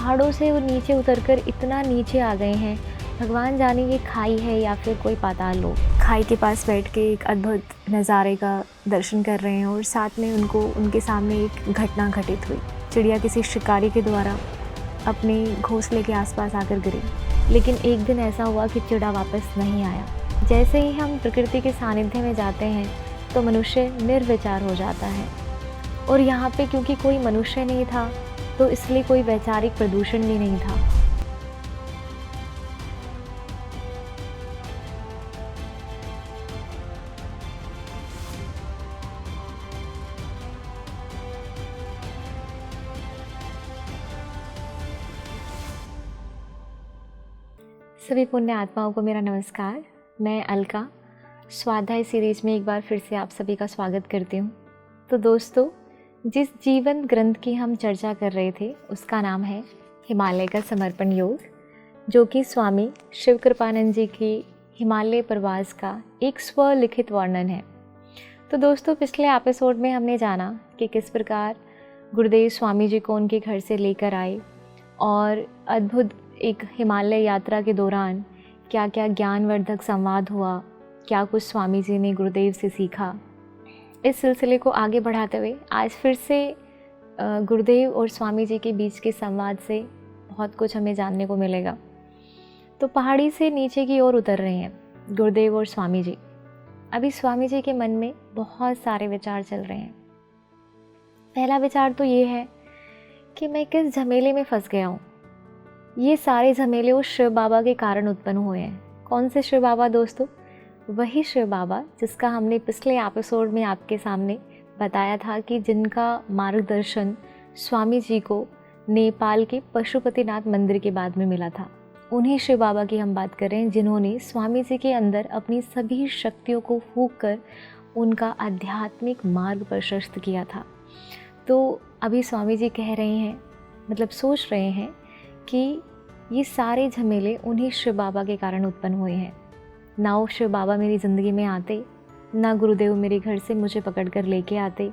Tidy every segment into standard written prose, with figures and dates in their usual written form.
पहाड़ों से वो नीचे उतरकर इतना नीचे आ गए हैं, भगवान जाने ये खाई है या फिर कोई पाताल लोक। खाई के पास बैठ के एक अद्भुत नज़ारे का दर्शन कर रहे हैं और साथ में उनके सामने एक घटना घटित हुई। चिड़िया किसी शिकारी के द्वारा अपने घोंसले के आसपास आकर गिरी, लेकिन एक दिन ऐसा हुआ कि चिड़ा वापस नहीं आया। जैसे ही हम प्रकृति के सानिध्य में जाते हैं तो मनुष्य निर्विचार हो जाता है, और यहाँ पे क्योंकि कोई मनुष्य नहीं था तो इसलिए कोई वैचारिक प्रदूषण भी नहीं था। सभी पुण्य आत्माओं को मेरा नमस्कार। मैं अलका स्वाध्याय सीरीज में एक बार फिर से आप सभी का स्वागत करती हूँ। तो दोस्तों, जिस जीवन ग्रंथ की हम चर्चा कर रहे थे उसका नाम है हिमालय का समर्पण योग, जो कि स्वामी शिव कृपानंद जी की हिमालय प्रवास का एक स्वलिखित वर्णन है। तो दोस्तों, पिछले एपिसोड में हमने जाना कि किस प्रकार गुरुदेव स्वामी जी को उनके घर से लेकर आए और अद्भुत एक हिमालय यात्रा के दौरान क्या क्या ज्ञानवर्धक संवाद हुआ, क्या कुछ स्वामी जी ने गुरुदेव से सीखा। इस सिलसिले को आगे बढ़ाते हुए आज फिर से गुरुदेव और स्वामी जी के बीच के संवाद से बहुत कुछ हमें जानने को मिलेगा। तो पहाड़ी से नीचे की ओर उतर रहे हैं गुरुदेव और स्वामी जी। अभी स्वामी जी के मन में बहुत सारे विचार चल रहे हैं। पहला विचार तो ये है कि मैं किस झमेले में फंस गया हूँ। ये सारे झमेले उस शिव बाबा के कारण उत्पन्न हुए हैं। कौन से शिव बाबा दोस्तों? वही शिव बाबा जिसका हमने पिछले एपिसोड में आपके सामने बताया था कि जिनका मार्गदर्शन स्वामी जी को नेपाल के पशुपतिनाथ मंदिर के बाद में मिला था। उन्हीं शिव बाबा की हम बात कर रहे हैं जिन्होंने स्वामी जी के अंदर अपनी सभी शक्तियों को फूंक कर उनका आध्यात्मिक मार्ग प्रशस्त किया था। तो अभी स्वामी जी कह रहे हैं, मतलब सोच रहे हैं कि ये सारे झमेले उन्हीं शिव बाबा के कारण उत्पन्न हुए हैं। ना वो शिव बाबा मेरी ज़िंदगी में आते, ना गुरुदेव मेरे घर से मुझे पकड़कर लेके आते,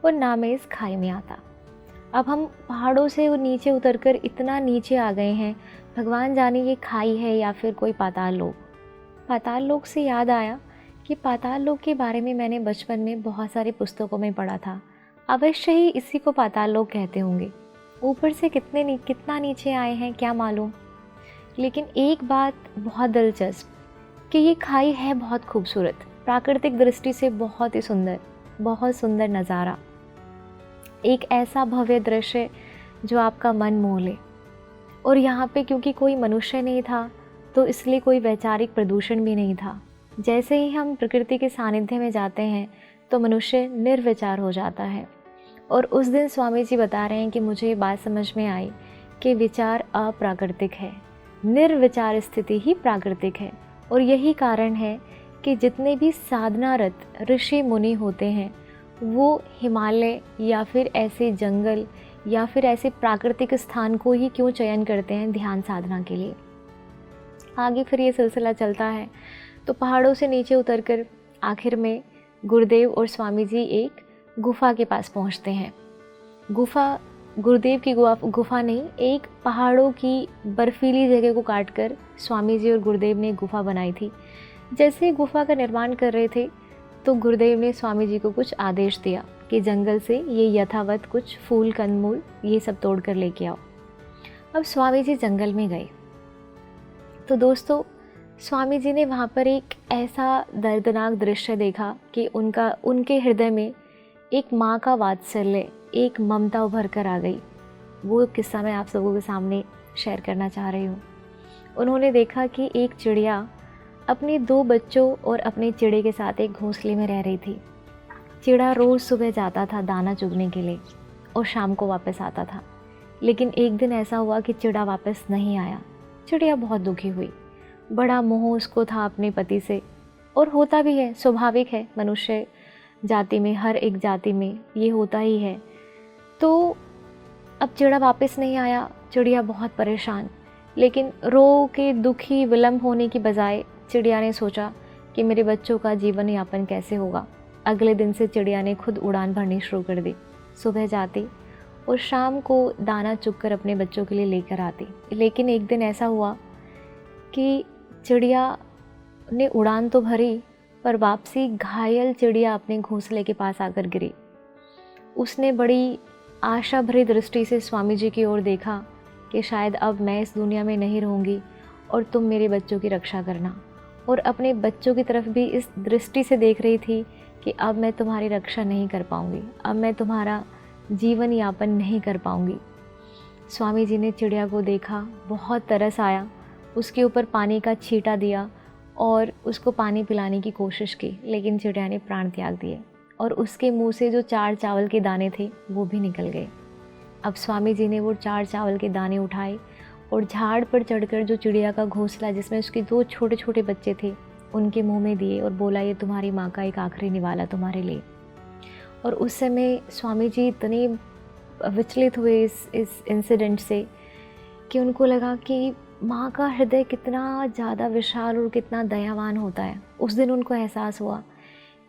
और ना मैं इस खाई में आता। अब हम पहाड़ों से वो नीचे उतरकर इतना नीचे आ गए हैं, भगवान जाने ये खाई है या फिर कोई पाताल लोक। पाताल लोक से याद आया कि पाताल लोक के बारे में मैंने बचपन में बहुत सारी पुस्तकों में पढ़ा था। अवश्य ही इसी को पाताल लोक कहते होंगे। ऊपर से कितना नीचे आए हैं क्या मालूम, लेकिन एक बात बहुत दिलचस्प कि ये खाई है बहुत खूबसूरत, प्राकृतिक दृष्टि से बहुत ही सुंदर, बहुत सुंदर नज़ारा, एक ऐसा भव्य दृश्य जो आपका मन मोह ले। और यहाँ पे क्योंकि कोई मनुष्य नहीं था तो इसलिए कोई वैचारिक प्रदूषण भी नहीं था। जैसे ही हम प्रकृति के सानिध्य में जाते हैं तो मनुष्य निर्विचार हो जाता है। और उस दिन स्वामी जी बता रहे हैं कि मुझे ये बात समझ में आई कि विचार अप्राकृतिक है, निर्विचार स्थिति ही प्राकृतिक है। और यही कारण है कि जितने भी साधनारत ऋषि मुनि होते हैं वो हिमालय या फिर ऐसे जंगल या फिर ऐसे प्राकृतिक स्थान को ही क्यों चयन करते हैं ध्यान साधना के लिए। आगे फिर ये सिलसिला चलता है। तो पहाड़ों से नीचे उतरकर आखिर में गुरुदेव और स्वामी जी एक गुफा के पास पहुंचते हैं। गुफा गुरुदेव की गुफा नहीं, एक पहाड़ों की बर्फीली जगह को काटकर स्वामी जी और गुरुदेव ने गुफा बनाई थी। जैसे गुफा का निर्माण कर रहे थे तो गुरुदेव ने स्वामी जी को कुछ आदेश दिया कि जंगल से ये यथावत कुछ फूल कंदमूल ये सब तोड़ कर लेके आओ। अब स्वामी जी जंगल में गए तो दोस्तों, स्वामी जी ने वहाँ पर एक ऐसा दर्दनाक दृश्य देखा कि उनके हृदय में एक माँ का वात्सल्य, एक ममता उभर कर आ गई। वो किस्सा मैं आप सबों के सामने शेयर करना चाह रही हूँ। उन्होंने देखा कि एक चिड़िया अपने 2 बच्चों और अपने चिड़े के साथ एक घोंसले में रह रही थी। चिड़ा रोज़ सुबह जाता था दाना चुगने के लिए और शाम को वापस आता था, लेकिन एक दिन ऐसा हुआ कि चिड़ा वापस नहीं आया। चिड़िया बहुत दुखी हुई, बड़ा मोह उसको था अपने पति से, और होता भी है, स्वाभाविक है, मनुष्य जाति में, हर एक जाति में ये होता ही है। तो अब चिड़ा वापस नहीं आया, चिड़िया बहुत परेशान, लेकिन रो के दुखी विलम्ब होने की बजाय चिड़िया ने सोचा कि मेरे बच्चों का जीवन यापन कैसे होगा। अगले दिन से चिड़िया ने खुद उड़ान भरनी शुरू कर दी। सुबह जाती और शाम को दाना चुगकर अपने बच्चों के लिए लेकर आती। लेकिन एक दिन ऐसा हुआ कि चिड़िया ने उड़ान तो भरी, पर वापसी घायल चिड़िया अपने घोंसले के पास आकर गिरी। उसने बड़ी आशा भरी दृष्टि से स्वामी जी की ओर देखा कि शायद अब मैं इस दुनिया में नहीं रहूँगी और तुम मेरे बच्चों की रक्षा करना, और अपने बच्चों की तरफ भी इस दृष्टि से देख रही थी कि अब मैं तुम्हारी रक्षा नहीं कर पाऊँगी, अब मैं तुम्हारा जीवन यापन नहीं कर पाऊँगी। स्वामी जी ने चिड़िया को देखा, बहुत तरस आया, उसके ऊपर पानी का छींटा दिया और उसको पानी पिलाने की कोशिश की, लेकिन चिड़िया ने प्राण त्याग दिए और उसके मुंह से जो 4 चावल के दाने थे वो भी निकल गए। अब स्वामी जी ने वो 4 चावल के दाने उठाए और झाड़ पर चढ़कर जो चिड़िया का घोंसला जिसमें उसके 2 छोटे छोटे बच्चे थे उनके मुंह में दिए और बोला, ये तुम्हारी माँ का एक आखिरी निवाला तुम्हारे लिए। और उस समय स्वामी जी इतने विचलित हुए इस इंसिडेंट से कि उनको लगा कि माँ का हृदय कितना ज़्यादा विशाल और कितना दयावान होता है। उस दिन उनको एहसास हुआ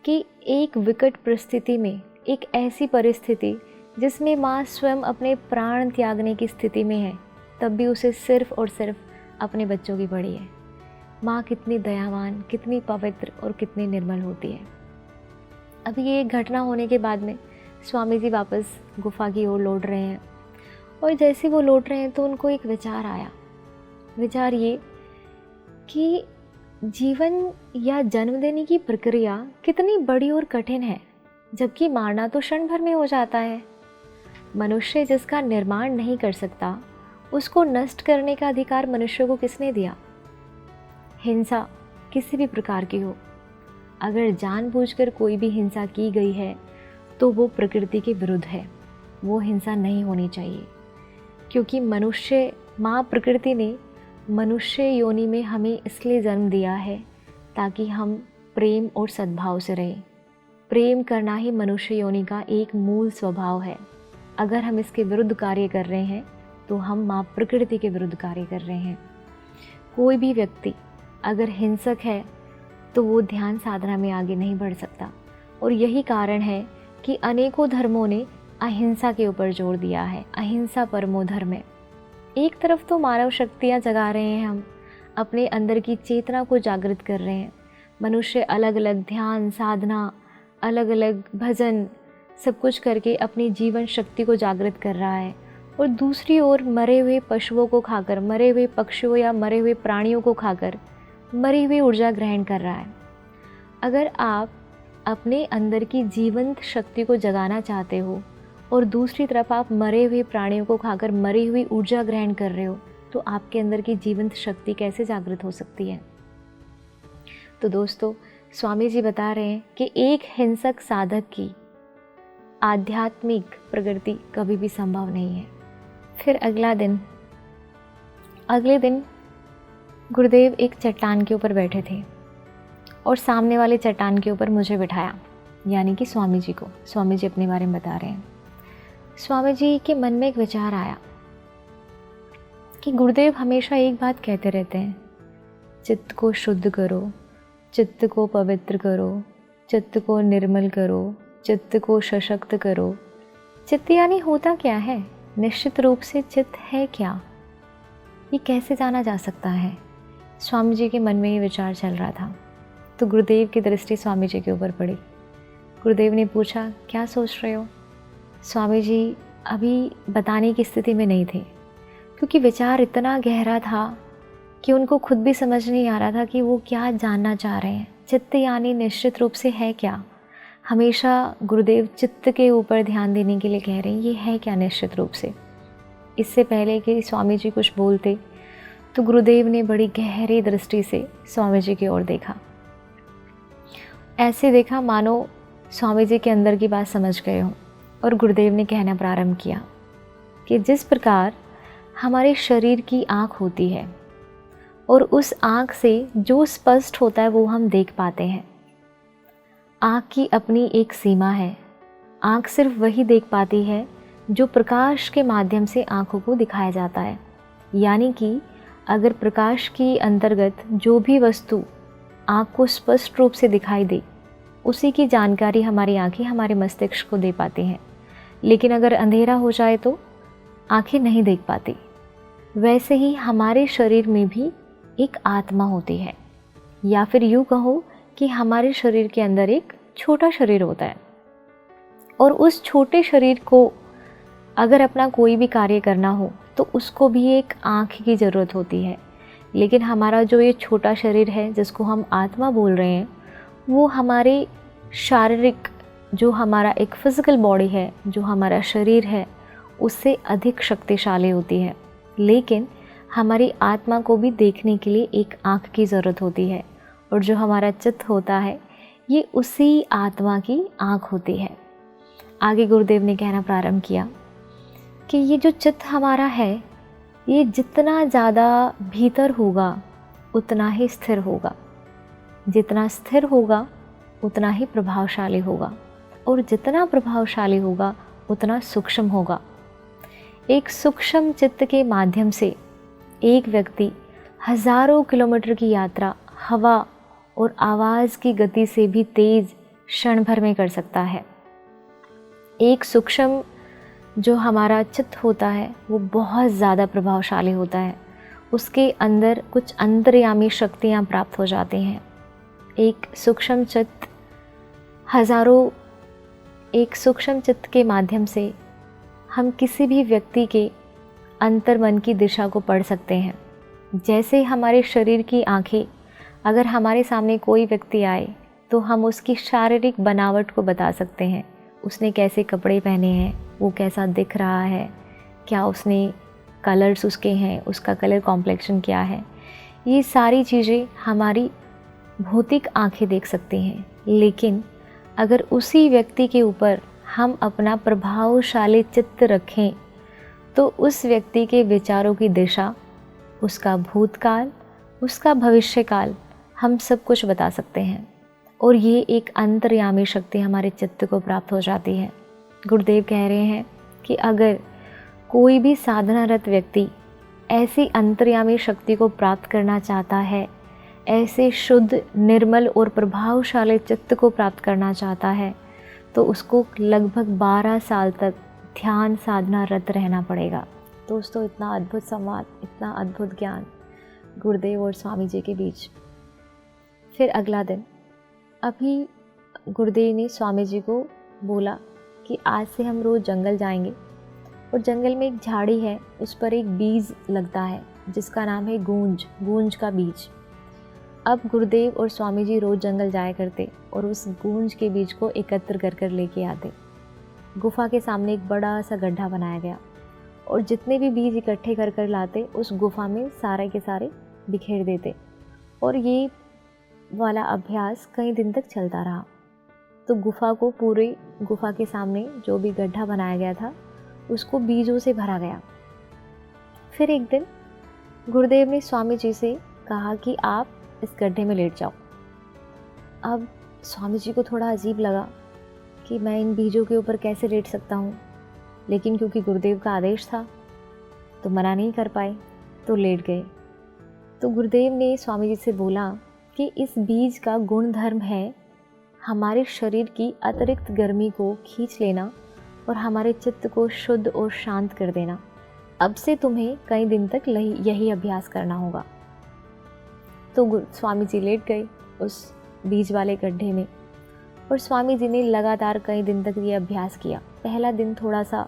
कि एक विकट परिस्थिति में, एक ऐसी परिस्थिति जिसमें माँ स्वयं अपने प्राण त्यागने की स्थिति में है, तब भी उसे सिर्फ़ और सिर्फ अपने बच्चों की पड़ी है। माँ कितनी दयावान, कितनी पवित्र और कितनी निर्मल होती है। अभी ये एक घटना होने के बाद में स्वामी जी वापस गुफा की ओर लौट रहे हैं, और जैसे वो लौट रहे हैं तो उनको एक विचार आया। विचार ये कि जीवन या जन्म देने की प्रक्रिया कितनी बड़ी और कठिन है, जबकि मारना तो क्षण भर में हो जाता है। मनुष्य जिसका निर्माण नहीं कर सकता, उसको नष्ट करने का अधिकार मनुष्य को किसने दिया? हिंसा किसी भी प्रकार की हो, अगर जानबूझकर कोई भी हिंसा की गई है तो वो प्रकृति के विरुद्ध है, वो हिंसा नहीं होनी चाहिए। क्योंकि मनुष्य, माँ प्रकृति ने मनुष्य योनि में हमें इसलिए जन्म दिया है ताकि हम प्रेम और सद्भाव से रहें। प्रेम करना ही मनुष्य योनि का एक मूल स्वभाव है। अगर हम इसके विरुद्ध कार्य कर रहे हैं तो हम माँ प्रकृति के विरुद्ध कार्य कर रहे हैं। कोई भी व्यक्ति अगर हिंसक है तो वो ध्यान साधना में आगे नहीं बढ़ सकता, और यही कारण है कि अनेकों धर्मों ने अहिंसा के ऊपर जोर दिया है। अहिंसा परमो धर्म है। एक तरफ तो मानव शक्तियाँ जगा रहे हैं, हम अपने अंदर की चेतना को जागृत कर रहे हैं। मनुष्य अलग अलग ध्यान साधना, अलग अलग भजन, सब कुछ करके अपनी जीवन शक्ति को जागृत कर रहा है, और दूसरी ओर मरे हुए पशुओं को खाकर, मरे हुए पक्षियों या मरे हुए प्राणियों को खाकर मरी हुई ऊर्जा ग्रहण कर रहा है। अगर आप अपने अंदर की जीवंत शक्ति को जगाना चाहते हो और दूसरी तरफ आप मरे हुए प्राणियों को खाकर मरी हुई ऊर्जा ग्रहण कर रहे हो, तो आपके अंदर की जीवंत शक्ति कैसे जागृत हो सकती है? तो दोस्तों, स्वामी जी बता रहे हैं कि एक हिंसक साधक की आध्यात्मिक प्रगति कभी भी संभव नहीं है। फिर अगले दिन गुरुदेव एक चट्टान के ऊपर बैठे थे और सामने वाले चट्टान के ऊपर मुझे बिठाया, यानी कि स्वामी जी को। स्वामी जी अपने बारे में बता रहे हैं। स्वामी जी के मन में एक विचार आया कि गुरुदेव हमेशा एक बात कहते रहते हैं, चित्त को शुद्ध करो, चित्त को पवित्र करो, चित्त को निर्मल करो, चित्त को सशक्त करो। चित्त यानी होता क्या है? निश्चित रूप से चित्त है क्या, ये कैसे जाना जा सकता है? स्वामी जी के मन में ये विचार चल रहा था, तो गुरुदेव की दृष्टि स्वामी जी के ऊपर पड़ी। गुरुदेव ने पूछा, क्या सोच रहे हो? स्वामी जी अभी बताने की स्थिति में नहीं थे, क्योंकि विचार इतना गहरा था कि उनको खुद भी समझ नहीं आ रहा था कि वो क्या जानना चाह रहे हैं। चित्त यानी निश्चित रूप से है क्या? हमेशा गुरुदेव चित्त के ऊपर ध्यान देने के लिए कह रहे हैं, ये है क्या निश्चित रूप से? इससे पहले कि स्वामी जी कुछ बोलते तो गुरुदेव ने बड़ी गहरी दृष्टि से स्वामी जी की ओर देखा। ऐसे देखा मानो स्वामी जी के अंदर की बात समझ गए हों, और गुरुदेव ने कहना प्रारंभ किया कि जिस प्रकार हमारे शरीर की आँख होती है और उस आँख से जो स्पष्ट होता है वो हम देख पाते हैं। आँख की अपनी एक सीमा है। आँख सिर्फ वही देख पाती है जो प्रकाश के माध्यम से आँखों को दिखाया जाता है। यानी कि अगर प्रकाश की अंतर्गत जो भी वस्तु आँख को स्पष्ट रूप से दिखाई दे, उसी की जानकारी हमारी आँखें हमारे मस्तिष्क को दे पाती हैं। लेकिन अगर अंधेरा हो जाए तो आंखें नहीं देख पाती। वैसे ही हमारे शरीर में भी एक आत्मा होती है, या फिर यूँ कहो कि हमारे शरीर के अंदर एक छोटा शरीर होता है, और उस छोटे शरीर को अगर अपना कोई भी कार्य करना हो तो उसको भी एक आँख की ज़रूरत होती है। लेकिन हमारा जो ये छोटा शरीर है जिसको हम आत्मा बोल रहे हैं, वो हमारे शारीरिक, जो हमारा एक फिज़िकल बॉडी है, जो हमारा शरीर है, उससे अधिक शक्तिशाली होती है। लेकिन हमारी आत्मा को भी देखने के लिए एक आँख की ज़रूरत होती है, और जो हमारा चित्त होता है ये उसी आत्मा की आँख होती है। आगे गुरुदेव ने कहना प्रारंभ किया कि ये जो चित्त हमारा है, ये जितना ज़्यादा भीतर होगा उतना ही स्थिर होगा, जितना स्थिर होगा उतना ही प्रभावशाली होगा, और जितना प्रभावशाली होगा उतना सूक्ष्म होगा। एक सूक्ष्म चित्त के माध्यम से एक व्यक्ति हज़ारों किलोमीटर की यात्रा हवा और आवाज़ की गति से भी तेज़ क्षण भर में कर सकता है। एक सूक्ष्म जो हमारा चित्त होता है वो बहुत ज़्यादा प्रभावशाली होता है, उसके अंदर कुछ अंतर्यामी शक्तियाँ प्राप्त हो जाती हैं। एक सूक्ष्म चित्त के माध्यम से हम किसी भी व्यक्ति के अंतर्मन की दिशा को पढ़ सकते हैं। जैसे हमारे शरीर की आँखें, अगर हमारे सामने कोई व्यक्ति आए तो हम उसकी शारीरिक बनावट को बता सकते हैं, उसने कैसे कपड़े पहने हैं, वो कैसा दिख रहा है, क्या उसने कलर्स उसके हैं, उसका कलर कॉम्प्लेक्शन क्या है, ये सारी चीज़ें हमारी भौतिक आंखें देख सकती हैं। लेकिन अगर उसी व्यक्ति के ऊपर हम अपना प्रभावशाली चित्त रखें तो उस व्यक्ति के विचारों की दिशा, उसका भूतकाल, उसका भविष्यकाल, हम सब कुछ बता सकते हैं, और ये एक अंतर्यामी शक्ति हमारे चित्त को प्राप्त हो जाती है। गुरुदेव कह रहे हैं कि अगर कोई भी साधनारत व्यक्ति ऐसी अंतर्यामी शक्ति को प्राप्त करना चाहता है, ऐसे शुद्ध, निर्मल और प्रभावशाली चित्त को प्राप्त करना चाहता है, तो उसको लगभग 12 साल तक ध्यान साधना रत रहना पड़ेगा। दोस्तों, इतना अद्भुत संवाद, इतना अद्भुत ज्ञान गुरुदेव और स्वामी जी के बीच। फिर अगला दिन, अभी गुरुदेव ने स्वामी जी को बोला कि आज से हम रोज़ जंगल जाएंगे, और जंगल में एक झाड़ी है, उस पर एक बीज लगता है जिसका नाम है गूंज का बीज। अब गुरुदेव और स्वामी जी रोज़ जंगल जाया करते और उस गूंज के बीज को एकत्र कर लेके आते। गुफा के सामने एक बड़ा सा गड्ढा बनाया गया, और जितने भी बीज इकट्ठे कर लाते उस गुफा में सारे के सारे बिखेर देते, और ये वाला अभ्यास कई दिन तक चलता रहा। तो पूरी गुफा के सामने जो भी गड्ढा बनाया गया था उसको बीजों से भरा गया। फिर एक दिन गुरुदेव ने स्वामी जी से कहा कि आप इस गड्ढे में लेट जाओ। अब स्वामी जी को थोड़ा अजीब लगा कि मैं इन बीजों के ऊपर कैसे लेट सकता हूँ, लेकिन क्योंकि गुरुदेव का आदेश था तो मना नहीं कर पाए, तो लेट गए। तो गुरुदेव ने स्वामी जी से बोला कि इस बीज का गुण धर्म है हमारे शरीर की अतिरिक्त गर्मी को खींच लेना और हमारे चित्त को शुद्ध और शांत कर देना। अब से तुम्हें कई दिन तक यही अभ्यास करना होगा। तो स्वामी जी लेट गए उस बीज वाले गड्ढे में, और स्वामी जी ने लगातार कई दिन तक ये अभ्यास किया। पहला दिन थोड़ा सा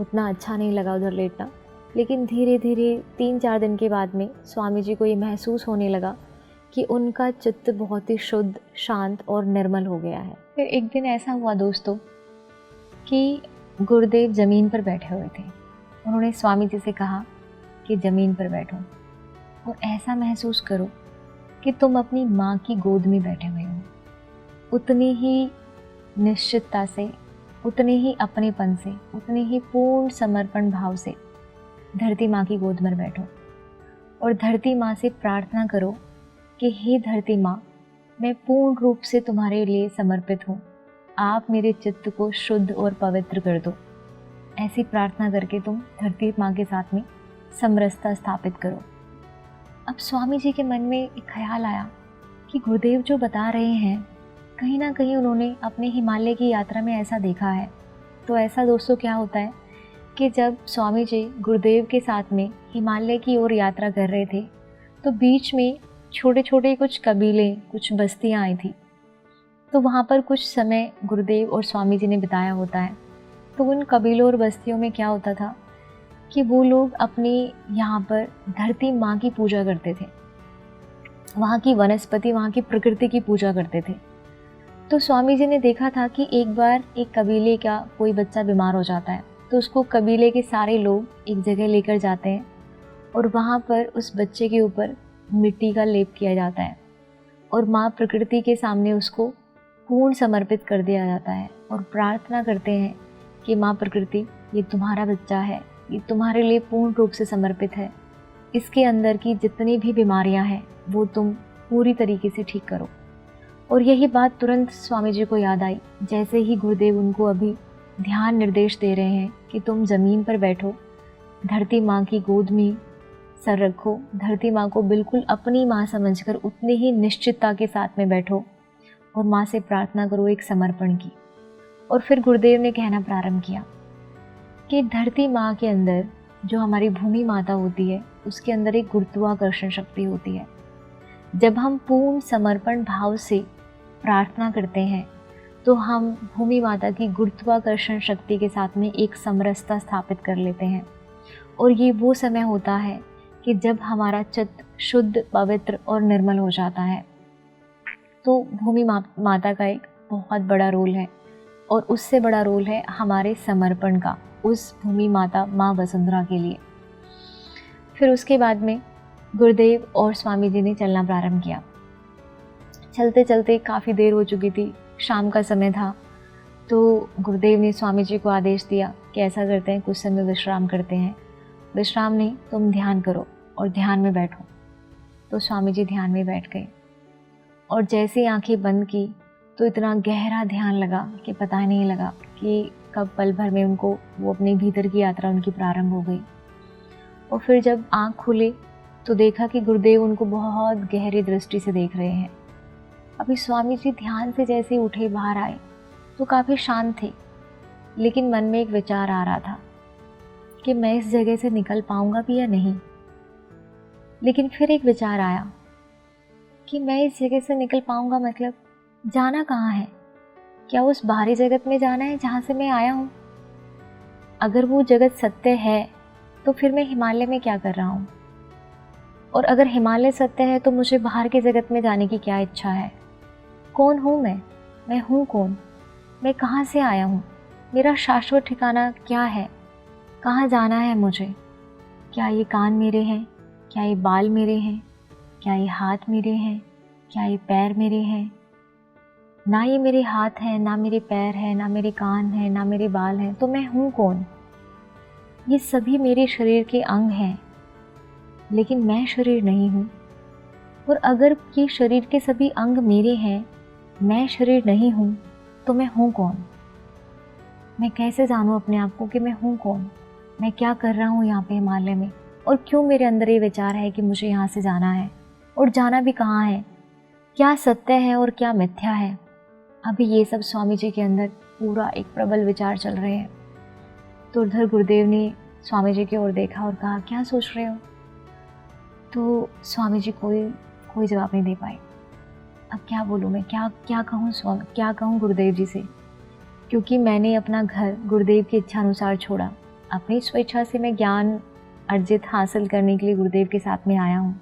उतना अच्छा नहीं लगा उधर लेटना, लेकिन धीरे धीरे 3-4 दिन के बाद में स्वामी जी को ये महसूस होने लगा कि उनका चित्त बहुत ही शुद्ध, शांत और निर्मल हो गया है। फिर एक दिन ऐसा हुआ दोस्तों कि गुरुदेव ज़मीन पर बैठे हुए थे। उन्होंने स्वामी जी से कहा कि ज़मीन पर बैठो और ऐसा महसूस करो कि तुम अपनी माँ की गोद में बैठे हुए हो। उतनी ही निश्चितता से, उतने ही अपनेपन से, उतने ही पूर्ण समर्पण भाव से धरती माँ की गोद में बैठो और धरती माँ से प्रार्थना करो कि हे धरती माँ, मैं पूर्ण रूप से तुम्हारे लिए समर्पित हूँ, आप मेरे चित्त को शुद्ध और पवित्र कर दो। ऐसी प्रार्थना करके तुम धरती माँ के साथ में समरसता स्थापित करो। अब स्वामी जी के मन में एक ख्याल आया कि गुरुदेव जो बता रहे हैं, कहीं ना कहीं उन्होंने अपने हिमालय की यात्रा में ऐसा देखा है तो ऐसा दोस्तों क्या होता है कि जब स्वामी जी गुरुदेव के साथ में हिमालय की ओर यात्रा कर रहे थे, तो बीच में छोटे छोटे कुछ कबीले, कुछ बस्तियां आई थी। तो वहाँ पर कुछ समय गुरुदेव और स्वामी जी ने बिताया होता है। तो उन कबीलों और बस्तियों में क्या होता था कि वो लोग अपनी यहाँ पर धरती माँ की पूजा करते थे, वहाँ की वनस्पति, वहाँ की प्रकृति की पूजा करते थे। तो स्वामी जी ने देखा था कि एक बार एक कबीले का कोई बच्चा बीमार हो जाता है, तो उसको कबीले के सारे लोग एक जगह लेकर जाते हैं और वहाँ पर उस बच्चे के ऊपर मिट्टी का लेप किया जाता है और माँ प्रकृति के सामने उसको पूर्ण समर्पित कर दिया जाता है और प्रार्थना करते हैं कि माँ प्रकृति, ये तुम्हारा बच्चा है, ये तुम्हारे लिए पूर्ण रूप से समर्पित है, इसके अंदर की जितनी भी बीमारियाँ हैं वो तुम पूरी तरीके से ठीक करो। और यही बात तुरंत स्वामी जी को याद आई, जैसे ही गुरुदेव उनको अभी ध्यान निर्देश दे रहे हैं कि तुम ज़मीन पर बैठो, धरती माँ की गोद में सर रखो, धरती माँ को बिल्कुल अपनी माँ समझकर उतनी ही निश्चितता के साथ में बैठो और माँ से प्रार्थना करो एक समर्पण की। और फिर गुरुदेव ने कहना प्रारंभ किया कि धरती माँ के अंदर जो हमारी भूमि माता होती है, उसके अंदर एक गुरुत्वाकर्षण शक्ति होती है। जब हम पूर्ण समर्पण भाव से प्रार्थना करते हैं तो हम भूमि माता की गुरुत्वाकर्षण शक्ति के साथ में एक समरसता स्थापित कर लेते हैं। और ये वो समय होता है कि जब हमारा चित्त शुद्ध, पवित्र और निर्मल हो जाता है। तो भूमि माता का एक बहुत बड़ा रोल है और उससे बड़ा रोल है हमारे समर्पण का उस भूमि माता माँ वसुंधरा के लिए। फिर उसके बाद में गुरुदेव और स्वामी जी ने चलना प्रारंभ किया। चलते चलते काफ़ी देर हो चुकी थी, शाम का समय था। तो गुरुदेव ने स्वामी जी को आदेश दिया कि ऐसा करते हैं, कुछ समय विश्राम करते हैं। विश्राम नहीं, तुम ध्यान करो और ध्यान में बैठो। तो स्वामी जी ध्यान में बैठ गए और जैसे ही आंखें बंद की तो इतना गहरा ध्यान लगा कि पता ही नहीं लगा कि कब पल भर में उनको वो अपने भीतर की यात्रा उनकी प्रारंभ हो गई। और फिर जब आँख खुले तो देखा कि गुरुदेव उनको बहुत गहरी दृष्टि से देख रहे हैं। अभी स्वामी जी ध्यान से जैसे उठे बाहर आए तो काफ़ी शांत थे, लेकिन मन में एक विचार आ रहा था कि मैं इस जगह से निकल पाऊंगा भी या नहीं। लेकिन फिर एक विचार आया कि मैं इस जगह से निकल पाऊंगा मतलब जाना कहाँ है? क्या उस बाहरी जगत में जाना है जहाँ से मैं आया हूँ? अगर वो जगत सत्य है तो फिर मैं हिमालय में क्या कर रहा हूँ? और अगर हिमालय सत्य है तो मुझे बाहर के जगत में जाने की क्या इच्छा है? कौन हूँ मैं हूँ कौन? मैं कहाँ से आया हूँ? मेरा शाश्वत ठिकाना क्या है? कहाँ जाना है मुझे? क्या ये कान मेरे हैं? क्या ये बाल मेरे हैं? क्या ये हाथ मेरे हैं? क्या ये पैर मेरे हैं? ना ये मेरे हाथ हैं, ना मेरे पैर हैं, ना मेरे कान हैं, ना मेरे बाल हैं, तो मैं हूँ कौन? ये सभी मेरे शरीर के अंग हैं, लेकिन मैं शरीर नहीं हूँ। और अगर ये शरीर के सभी अंग मेरे हैं, मैं शरीर नहीं हूँ, तो मैं हूँ कौन? मैं कैसे जानूँ अपने आप को कि मैं हूँ कौन? मैं क्या कर रहा हूँ यहाँ पे हिमालय में? और क्यों मेरे अंदर ये विचार है कि मुझे यहाँ से जाना है? और जाना भी कहाँ है? क्या सत्य है और क्या मिथ्या है? अभी ये सब स्वामी जी के अंदर पूरा एक प्रबल विचार चल रहे हैं। तो उधर गुरुदेव ने स्वामी जी की ओर देखा और कहा, क्या सोच रहे हो? तो स्वामी जी कोई जवाब नहीं दे पाए। अब क्या बोलूँ मैं, क्या कहूँ स्वामी, क्या कहूँ गुरुदेव जी से? क्योंकि मैंने अपना घर गुरुदेव की इच्छा अनुसार छोड़ा। अपनी स्वेच्छा से मैं ज्ञान अर्जित हासिल करने के लिए गुरुदेव के साथ में आया हूँ,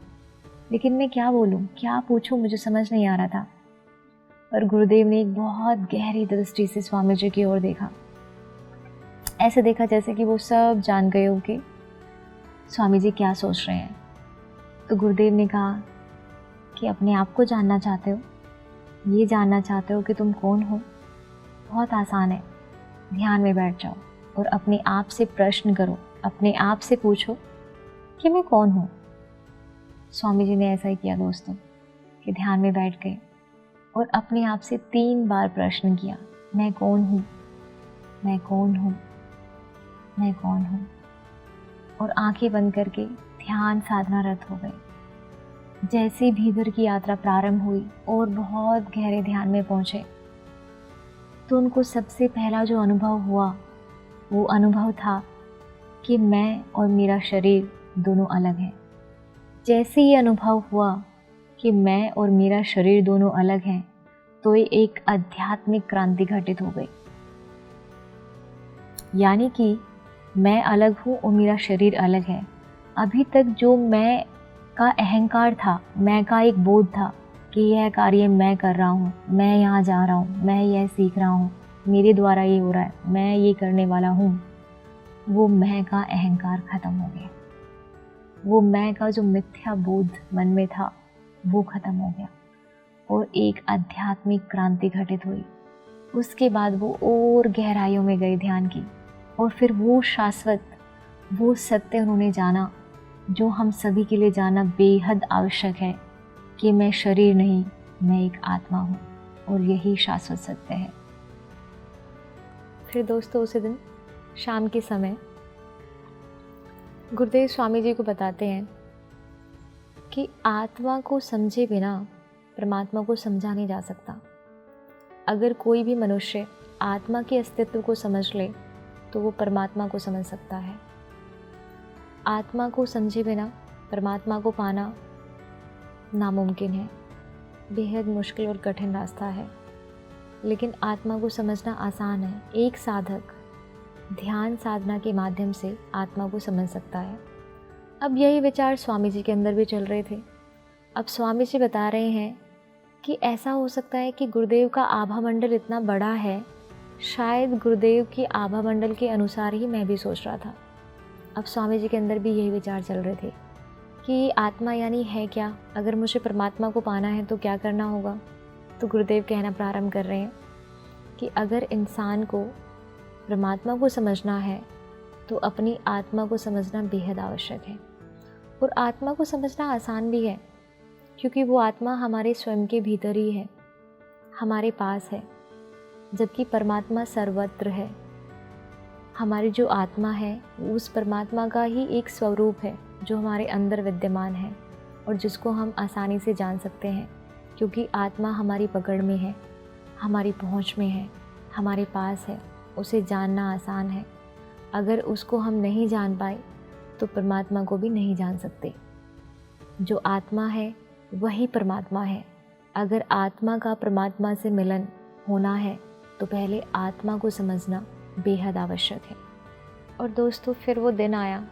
लेकिन मैं क्या बोलूँ, क्या पूछूँ, मुझे समझ नहीं आ रहा था। पर गुरुदेव ने एक बहुत गहरी दृष्टि से स्वामी जी की ओर देखा। ऐसे देखा जैसे कि वो सब जान गए हो कि स्वामी जी क्या सोच रहे हैं। तो गुरुदेव ने कहा कि अपने आप को जानना चाहते हो, ये जानना चाहते हो कि तुम कौन हो? बहुत आसान है, ध्यान में बैठ जाओ और अपने आप से प्रश्न करो, अपने आप से पूछो कि मैं कौन हूँ। स्वामी जी ने ऐसा ही किया दोस्तों कि ध्यान में बैठ गए और अपने आप से 3 बार प्रश्न किया, मैं कौन हूँ, मैं कौन हूँ, मैं कौन हूँ। और आंखें बंद करके ध्यान साधनारत हो गए। जैसे भीतर की यात्रा प्रारंभ हुई और बहुत गहरे ध्यान में पहुँचे तो उनको सबसे पहला जो अनुभव हुआ वो अनुभव था कि मैं और मेरा शरीर दोनों अलग हैं। जैसे ये अनुभव हुआ कि मैं और मेरा शरीर दोनों अलग हैं, तो ये एक आध्यात्मिक क्रांति घटित हो गई। यानी कि मैं अलग हूँ और मेरा शरीर अलग है। अभी तक जो मैं का अहंकार था, मैं का एक बोध था कि यह कार्य मैं कर रहा हूँ, मैं यहाँ जा रहा हूँ, मैं यह सीख रहा हूँ, मेरे द्वारा ये हो रहा है, मैं ये करने वाला हूँ, वो मैं का अहंकार खत्म हो गया। वो मैं का जो मिथ्या बोध मन में था वो खत्म हो गया और एक आध्यात्मिक क्रांति घटित हुई। उसके बाद वो और गहराइयों में गए ध्यान की, और फिर वो शाश्वत, वो सत्य उन्होंने जाना जो हम सभी के लिए जानना बेहद आवश्यक है कि मैं शरीर नहीं, मैं एक आत्मा हूँ, और यही शाश्वत सत्य है। फिर दोस्तों उसी दिन शाम के समय गुरुदेव स्वामी जी को बताते हैं कि आत्मा को समझे बिना परमात्मा को समझा नहीं जा सकता। अगर कोई भी मनुष्य आत्मा के अस्तित्व को समझ ले तो वो परमात्मा को समझ सकता है। आत्मा को समझे बिना परमात्मा को पाना नामुमकिन है, बेहद मुश्किल और कठिन रास्ता है। लेकिन आत्मा को समझना आसान है। एक साधक ध्यान साधना के माध्यम से आत्मा को समझ सकता है। अब यही विचार स्वामी जी के अंदर भी चल रहे थे। अब स्वामी जी बता रहे हैं कि ऐसा हो सकता है कि गुरुदेव का आभा मंडल इतना बड़ा है, शायद गुरुदेव की आभा मंडल के अनुसार ही मैं भी सोच रहा था। अब स्वामी जी के अंदर भी यही विचार चल रहे थे कि आत्मा यानी है क्या, अगर मुझे परमात्मा को पाना है तो क्या करना होगा। तो गुरुदेव कहना प्रारंभ कर रहे हैं कि अगर इंसान को परमात्मा को समझना है तो अपनी आत्मा को समझना बेहद आवश्यक है। और आत्मा को समझना आसान भी है, क्योंकि वो आत्मा हमारे स्वयं के भीतर ही है, हमारे पास है, जबकि परमात्मा सर्वत्र है। हमारी जो आत्मा है उस परमात्मा का ही एक स्वरूप है जो हमारे अंदर विद्यमान है और जिसको हम आसानी से जान सकते हैं, क्योंकि आत्मा हमारी पकड़ में है, हमारी पहुंच में है, हमारे पास है। उसे जानना आसान है। अगर उसको हम नहीं जान पाए तो परमात्मा को भी नहीं जान सकते। जो आत्मा है वही परमात्मा है। अगर आत्मा का परमात्मा से मिलन होना है तो पहले आत्मा को समझना बेहद आवश्यक है। और दोस्तों फिर वो दिन आया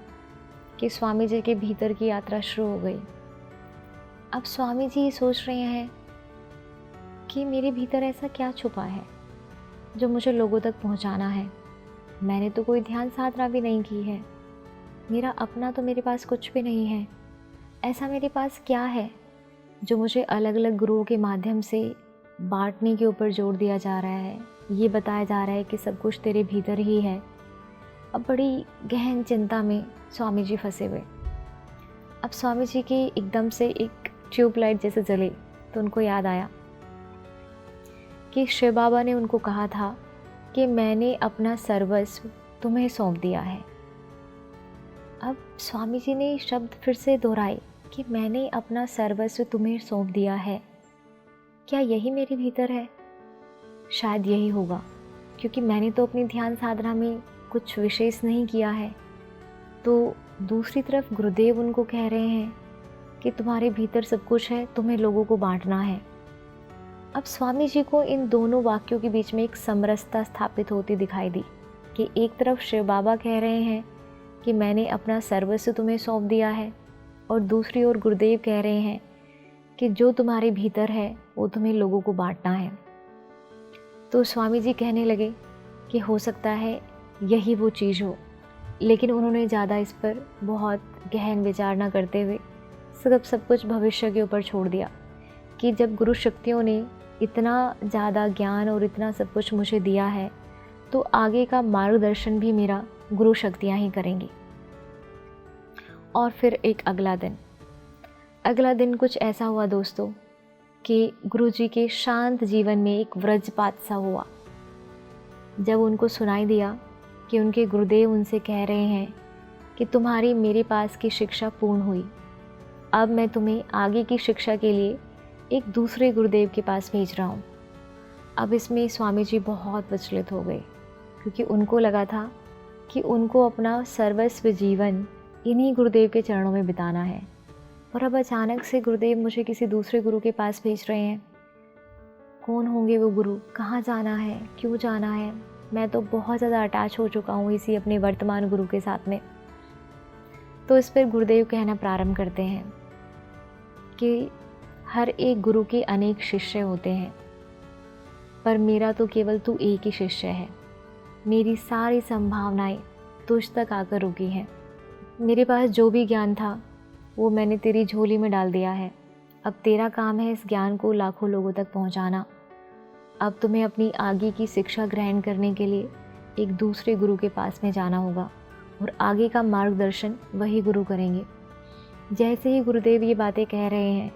कि स्वामी जी के भीतर की यात्रा शुरू हो गई। अब स्वामी जी ये सोच रहे हैं कि मेरे भीतर ऐसा क्या छुपा है जो मुझे लोगों तक पहुंचाना है। मैंने तो कोई ध्यान साधना भी नहीं की है, मेरा अपना तो मेरे पास कुछ भी नहीं है। ऐसा मेरे पास क्या है जो मुझे अलग अलग गुरुओं के माध्यम से बांटने के ऊपर जोर दिया जा रहा है, ये बताया जा रहा है कि सब कुछ तेरे भीतर ही है। अब बड़ी गहन चिंता में स्वामी जी फंसे हुए। अब स्वामी जी की एकदम से एक ट्यूबलाइट जैसे जले तो उनको याद आया कि शिव बाबा ने उनको कहा था कि मैंने अपना सर्वस्व तुम्हें सौंप दिया है। अब स्वामी जी ने शब्द फिर से दोहराए कि मैंने अपना सर्वस्व तुम्हें सौंप दिया है। क्या यही मेरे भीतर है? शायद यही होगा, क्योंकि मैंने तो अपनी ध्यान साधना में कुछ विशेष नहीं किया है। तो दूसरी तरफ गुरुदेव उनको कह रहे हैं कि तुम्हारे भीतर सब कुछ है, तुम्हें लोगों को बांटना है। अब स्वामी जी को इन दोनों वाक्यों के बीच में एक समरसता स्थापित होती दिखाई दी कि एक तरफ शिव बाबा कह रहे हैं कि मैंने अपना सर्वस्व तुम्हें सौंप दिया है, और दूसरी ओर गुरुदेव कह रहे हैं कि जो तुम्हारे भीतर है वो तुम्हें लोगों को बांटना है। तो स्वामी जी कहने लगे कि हो सकता है यही वो चीज़ हो, लेकिन उन्होंने ज़्यादा इस पर बहुत गहन विचार न करते हुए सब कुछ भविष्य के ऊपर छोड़ दिया कि जब गुरु शक्तियों ने इतना ज़्यादा ज्ञान और इतना सब कुछ मुझे दिया है तो आगे का मार्गदर्शन भी मेरा गुरु शक्तियाँ ही करेंगी। और फिर एक अगला दिन कुछ ऐसा हुआ दोस्तों कि गुरुजी के शांत जीवन में एक वज्रपात सा हुआ, जब उनको सुनाई दिया कि उनके गुरुदेव उनसे कह रहे हैं कि तुम्हारी मेरे पास की शिक्षा पूर्ण हुई, अब मैं तुम्हें आगे की शिक्षा के लिए एक दूसरे गुरुदेव के पास भेज रहा हूँ। अब इसमें स्वामी जी बहुत विचलित हो गए, क्योंकि उनको लगा था कि उनको अपना सर्वस्व जीवन इन्हीं गुरुदेव के चरणों में बिताना है। और अब अचानक से गुरुदेव मुझे किसी दूसरे गुरु के पास भेज रहे हैं। कौन होंगे वो गुरु, कहाँ जाना है, क्यों जाना है? मैं तो बहुत ज़्यादा अटैच हो चुका हूँ इसी अपने वर्तमान गुरु के साथ में। तो इस पर गुरुदेव कहना प्रारंभ करते हैं कि हर एक गुरु के अनेक शिष्य होते हैं, पर मेरा तो केवल तू एक ही शिष्य है। मेरी सारी संभावनाएं तुझ तक आकर रुकी हैं। मेरे पास जो भी ज्ञान था वो मैंने तेरी झोली में डाल दिया है। अब तेरा काम है इस ज्ञान को लाखों लोगों तक पहुंचाना। अब तुम्हें अपनी आगे की शिक्षा ग्रहण करने के लिए एक दूसरे गुरु के पास में जाना होगा और आगे का मार्गदर्शन वही गुरु करेंगे। जैसे ही गुरुदेव ये बातें कह रहे हैं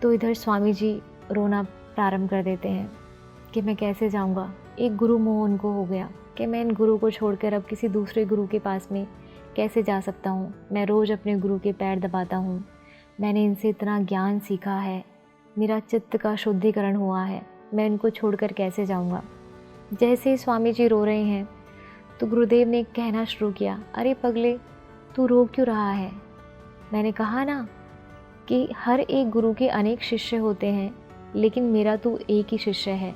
तो इधर स्वामी जी रोना प्रारंभ कर देते हैं कि मैं कैसे जाऊंगा। एक गुरु मोह उनको हो गया कि मैं इन गुरु को छोड़कर अब किसी दूसरे गुरु के पास में कैसे जा सकता हूँ। मैं रोज़ अपने गुरु के पैर दबाता हूँ, मैंने इनसे इतना ज्ञान सीखा है, मेरा चित्त का शुद्धिकरण हुआ है, मैं इनको छोड़कर कैसे जाऊँगा। जैसे ही स्वामी जी रो रहे हैं तो गुरुदेव ने कहना शुरू किया, अरे पगले, तू रो क्यों रहा है? मैंने कहा ना कि हर एक गुरु के अनेक शिष्य होते हैं, लेकिन मेरा तू एक ही शिष्य है।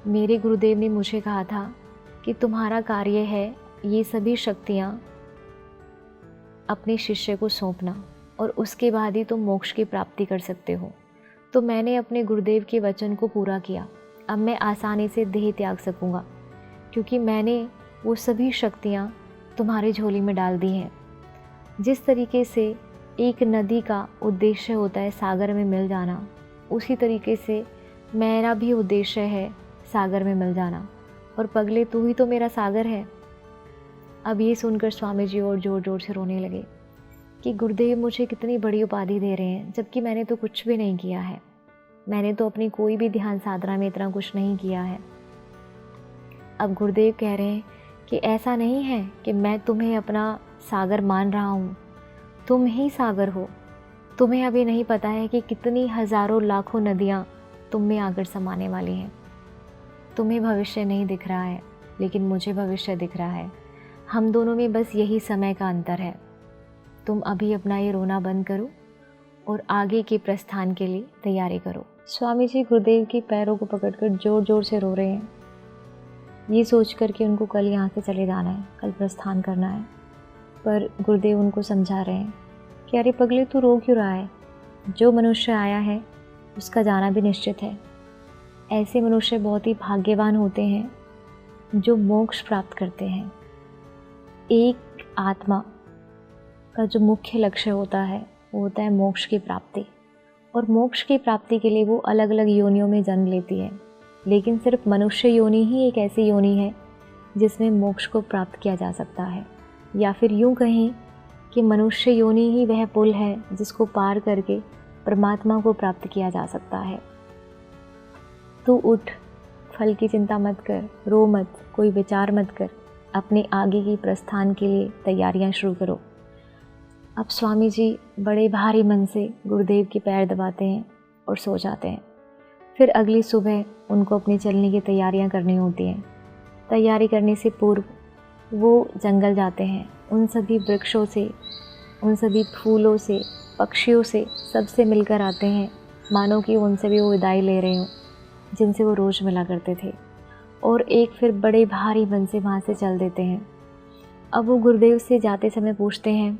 मेरे गुरुदेव ने मुझे कहा था कि तुम्हारा कार्य है ये सभी शक्तियाँ अपने शिष्य को सौंपना और उसके बाद ही तुम मोक्ष की प्राप्ति कर सकते हो। तो मैंने अपने गुरुदेव के वचन को पूरा किया। अब मैं आसानी से देह त्याग सकूँगा, क्योंकि मैंने वो सभी शक्तियाँ तुम्हारी झोली में डाल दी हैं। जिस तरीके से एक नदी का उद्देश्य होता है सागर में मिल जाना, उसी तरीके से मेरा भी उद्देश्य है सागर में मिल जाना। और पगले, तू ही तो मेरा सागर है। अब ये सुनकर स्वामी जी और ज़ोर ज़ोर से रोने लगे कि गुरुदेव मुझे कितनी बड़ी उपाधि दे रहे हैं, जबकि मैंने तो कुछ भी नहीं किया है। मैंने तो अपनी कोई भी ध्यान साधना में इतना कुछ नहीं किया है। अब गुरुदेव कह रहे हैं कि ऐसा नहीं है कि मैं तुम्हें अपना सागर मान रहा हूँ, तुम ही सागर हो। तुम्हें अभी नहीं पता है कि कितनी हज़ारों लाखों नदियाँ तुम में आकर समाने वाली हैं। तुम्हें भविष्य नहीं दिख रहा है, लेकिन मुझे भविष्य दिख रहा है। हम दोनों में बस यही समय का अंतर है। तुम अभी अपना ये रोना बंद करो और आगे के प्रस्थान के लिए तैयारी करो। स्वामी जी गुरुदेव के पैरों को पकड़कर जोर जोर से रो रहे हैं, ये सोचकर कि उनको कल यहाँ से चले जाना है, कल प्रस्थान करना है। पर गुरुदेव उनको समझा रहे हैं कि अरे पगले, तू रो क्यों रहा है? जो मनुष्य आया है उसका जाना भी निश्चित है। ऐसे मनुष्य बहुत ही भाग्यवान होते हैं जो मोक्ष प्राप्त करते हैं। एक आत्मा का जो मुख्य लक्ष्य होता है वो होता है मोक्ष की प्राप्ति, और मोक्ष की प्राप्ति के लिए वो अलग अलग योनियों में जन्म लेती है। लेकिन सिर्फ मनुष्य योनि ही एक ऐसी योनि है जिसमें मोक्ष को प्राप्त किया जा सकता है, या फिर यूँ कहें कि मनुष्य योनि ही वह पुल है जिसको पार करके परमात्मा को प्राप्त किया जा सकता है। तू उठ, फल की चिंता मत कर, रो मत, कोई विचार मत कर, अपने आगे की प्रस्थान के लिए तैयारियां शुरू करो। अब स्वामी जी बड़े भारी मन से गुरुदेव के पैर दबाते हैं और सो जाते हैं। फिर अगली सुबह उनको अपनी चलने की तैयारियां करनी होती हैं। तैयारी करने से पूर्व वो जंगल जाते हैं। उन सभी वृक्षों से, उन सभी फूलों से, पक्षियों से, सबसे मिलकर आते हैं, मानो कि उनसे भी वो विदाई ले रहे हों जिनसे वो रोज़ मिला करते थे। और एक फिर बड़े भारी मन से वहाँ से चल देते हैं। अब वो गुरुदेव से जाते समय पूछते हैं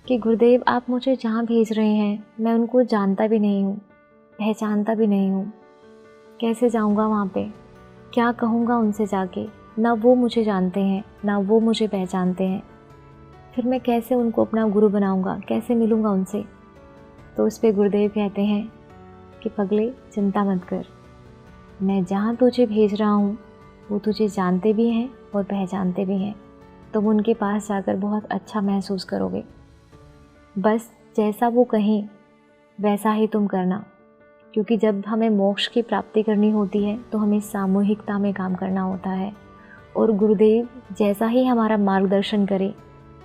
कि गुरुदेव, आप मुझे जहाँ भेज रहे हैं मैं उनको जानता भी नहीं हूँ, पहचानता भी नहीं हूँ। कैसे जाऊँगा वहाँ पे? क्या कहूँगा उनसे जाके? ना वो मुझे जानते हैं, ना वो मुझे पहचानते हैं। फिर मैं कैसे उनको अपना गुरु बनाऊँगा? कैसे मिलूँगा उनसे? तो उस पर गुरुदेव कहते हैं कि पगले, चिंता मत कर, मैं जहाँ तुझे भेज रहा हूँ वो तुझे जानते भी हैं और पहचानते भी हैं। तुम उनके पास जाकर बहुत अच्छा महसूस करोगे। बस जैसा वो कहें वैसा ही तुम करना, क्योंकि जब हमें मोक्ष की प्राप्ति करनी होती है तो हमें सामूहिकता में काम करना होता है, और गुरुदेव जैसा ही हमारा मार्गदर्शन करे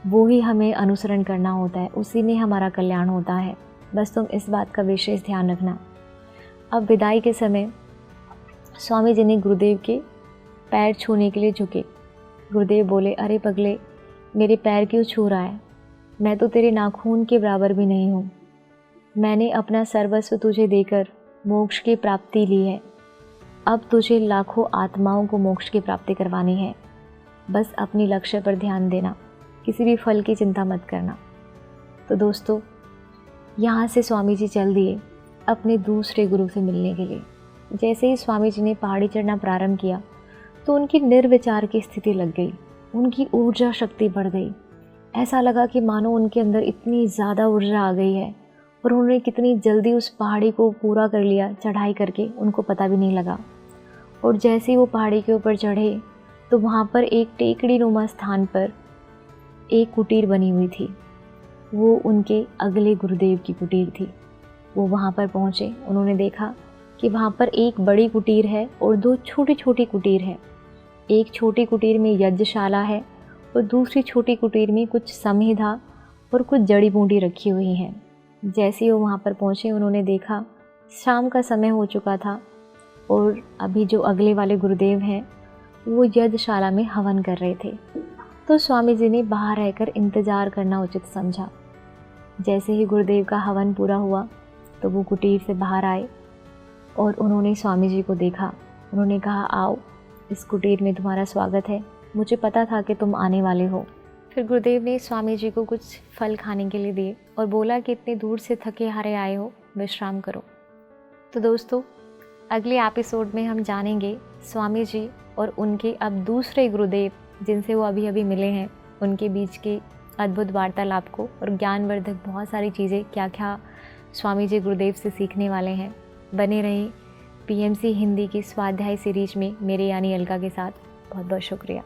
वो ही हमें अनुसरण करना होता है, उसी में हमारा कल्याण होता है। बस तुम इस बात का विशेष ध्यान रखना। अब विदाई के समय स्वामी जी ने गुरुदेव के पैर छूने के लिए झुके गुरुदेव बोले, अरे पगले, मेरे पैर क्यों छू रहा है? मैं तो तेरे नाखून के बराबर भी नहीं हूँ। मैंने अपना सर्वस्व तुझे देकर मोक्ष की प्राप्ति ली है। अब तुझे लाखों आत्माओं को मोक्ष की प्राप्ति करवानी है। बस अपनी लक्ष्य पर ध्यान देना, किसी भी फल की चिंता मत करना। तो दोस्तों, यहाँ से स्वामी जी चल दिए अपने दूसरे गुरु से मिलने के लिए। जैसे ही स्वामी जी ने पहाड़ी चढ़ना प्रारंभ किया तो उनकी निर्विचार की स्थिति लग गई, उनकी ऊर्जा शक्ति बढ़ गई। ऐसा लगा कि मानो उनके अंदर इतनी ज़्यादा ऊर्जा आ गई है और उन्होंने कितनी जल्दी उस पहाड़ी को पूरा कर लिया चढ़ाई करके, उनको पता भी नहीं लगा। और जैसे ही वो पहाड़ी के ऊपर चढ़े तो वहाँ पर एक टेकड़ी नुमा स्थान पर एक कुटीर बनी हुई थी। वो उनके अगले गुरुदेव की कुटीर थी। वो वहाँ पर पहुँचे, उन्होंने देखा कि वहाँ पर एक बड़ी कुटीर है और दो छोटी छोटी कुटीर है। एक छोटी कुटीर में यज्ञशाला है और दूसरी छोटी कुटीर में कुछ समिधा और कुछ जड़ी बूटी रखी हुई हैं। जैसे ही वो वहाँ पर पहुँचे, उन्होंने देखा शाम का समय हो चुका था और अभी जो अगले वाले गुरुदेव हैं वो यज्ञशाला में हवन कर रहे थे। तो स्वामी जी ने बाहर रहकर इंतज़ार करना उचित समझा। जैसे ही गुरुदेव का हवन पूरा हुआ तो वो कुटीर से बाहर आए और उन्होंने स्वामी जी को देखा। उन्होंने कहा, आओ, इस कुटीर में तुम्हारा स्वागत है, मुझे पता था कि तुम आने वाले हो। फिर गुरुदेव ने स्वामी जी को कुछ फल खाने के लिए दिए और बोला कि इतने दूर से थके हारे आए हो, विश्राम करो। तो दोस्तों, अगले एपिसोड में हम जानेंगे स्वामी जी और उनके अब दूसरे गुरुदेव जिनसे वो अभी अभी मिले हैं, उनके बीच की अद्भुत वार्तालाप को और ज्ञानवर्धक बहुत सारी चीज़ें क्या क्या स्वामी जी गुरुदेव से सीखने वाले हैं। बने रहिए PMC हिंदी की स्वाध्याय सीरीज में मेरे यानी अलका के साथ। बहुत बहुत शुक्रिया।